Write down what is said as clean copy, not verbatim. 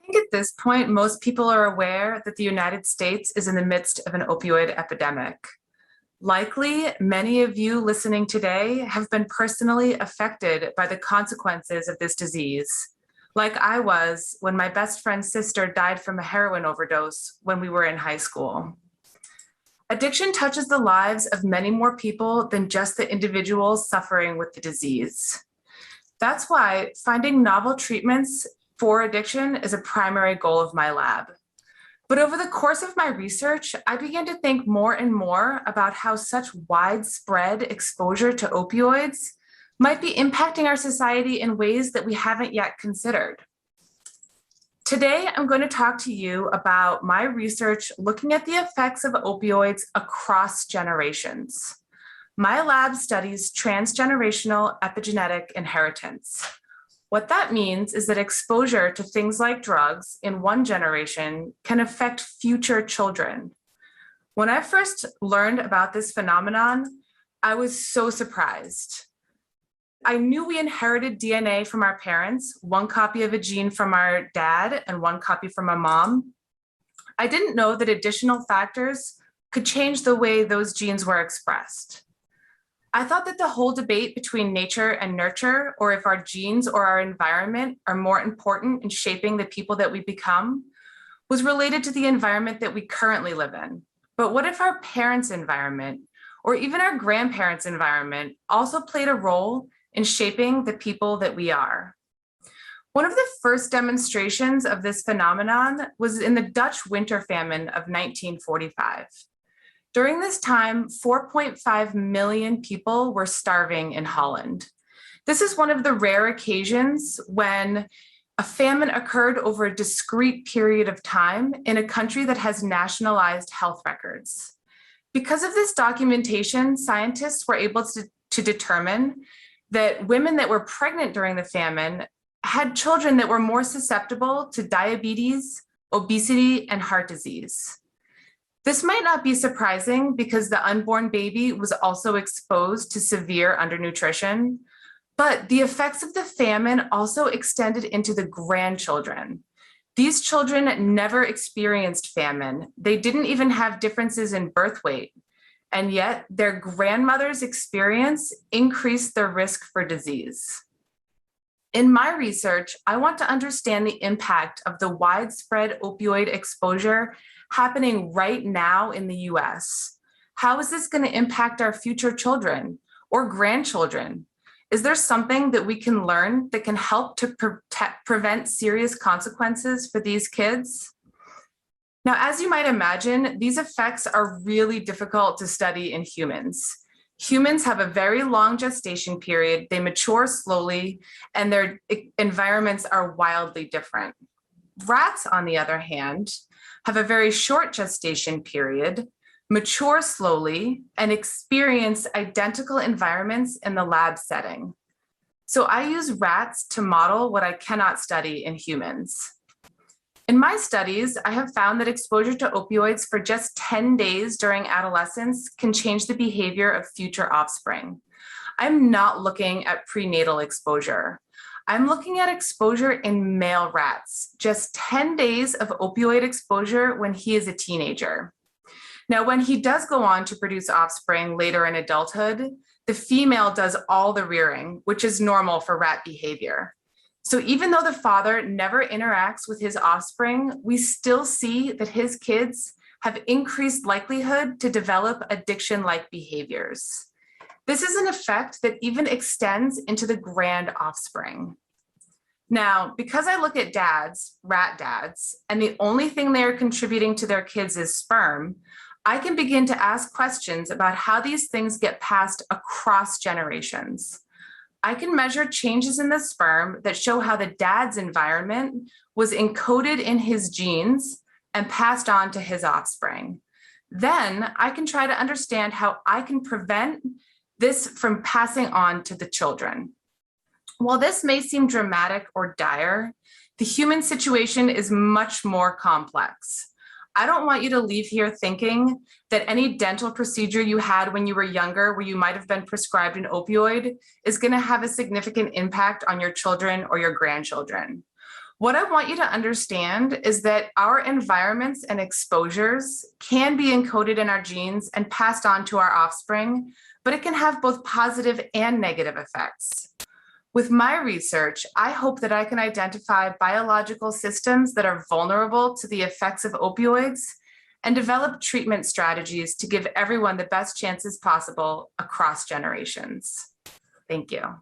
I think at this point, most people are aware that the United States is in the midst of an opioid epidemic. Likely, many of you listening today have been personally affected by the consequences of this disease, like I was when my best friend's sister died from a heroin overdose when we were in high school. Addiction touches the lives of many more people than just the individuals suffering with the disease. That's why finding novel treatments for addiction is a primary goal of my lab. But over the course of my research, I began to think more and more about how such widespread exposure to opioids might be impacting our society in ways that we haven't yet considered. Today, I'm going to talk to you about my research looking at the effects of opioids across generations. My lab studies transgenerational epigenetic inheritance. What that means is that exposure to things like drugs in one generation can affect future children. When I first learned about this phenomenon, I was so surprised. I knew we inherited DNA from our parents, one copy of a gene from our dad and one copy from our mom. I didn't know that additional factors could change the way those genes were expressed. I thought that the whole debate between nature and nurture, or if our genes or our environment are more important in shaping the people that we become, was related to the environment that we currently live in. But what if our parents' environment, or even our grandparents' environment, also played a role in shaping the people that we are? One of the first demonstrations of this phenomenon was in the Dutch winter famine of 1945. During this time, 4.5 million people were starving in Holland. This is one of the rare occasions when a famine occurred over a discrete period of time in a country that has nationalized health records. Because of this documentation, scientists were able to determine that women that were pregnant during the famine had children that were more susceptible to diabetes, obesity, and heart disease. This might not be surprising because the unborn baby was also exposed to severe undernutrition, but the effects of the famine also extended into the grandchildren. These children never experienced famine. They didn't even have differences in birth weight, and yet their grandmother's experience increased their risk for disease. In my research, I want to understand the impact of the widespread opioid exposure happening right now in the US. How is this going to impact our future children or grandchildren? Is there something that we can learn that can help to prevent serious consequences for these kids? Now, as you might imagine, these effects are really difficult to study in humans. Humans have a very long gestation period, they mature slowly, and their environments are wildly different. Rats, on the other hand, have a very short gestation period, mature slowly, and experience identical environments in the lab setting. So I use rats to model what I cannot study in humans. In my studies, I have found that exposure to opioids for just 10 days during adolescence can change the behavior of future offspring. I'm not looking at prenatal exposure. I'm looking at exposure in male rats, just 10 days of opioid exposure when he is a teenager. Now, when he does go on to produce offspring later in adulthood, the female does all the rearing, which is normal for rat behavior. So even though the father never interacts with his offspring, we still see that his kids have increased likelihood to develop addiction-like behaviors. This is an effect that even extends into the grand offspring. Now, because I look at dads, rat dads, and the only thing they are contributing to their kids is sperm, I can begin to ask questions about how these things get passed across generations. I can measure changes in the sperm that show how the dad's environment was encoded in his genes and passed on to his offspring. Then I can try to understand how I can prevent this from passing on to the children. While this may seem dramatic or dire, the human situation is much more complex. I don't want you to leave here thinking that any dental procedure you had when you were younger, where you might have been prescribed an opioid, is going to have a significant impact on your children or your grandchildren. What I want you to understand is that our environments and exposures can be encoded in our genes and passed on to our offspring, but it can have both positive and negative effects. With my research, I hope that I can identify biological systems that are vulnerable to the effects of opioids and develop treatment strategies to give everyone the best chances possible across generations. Thank you.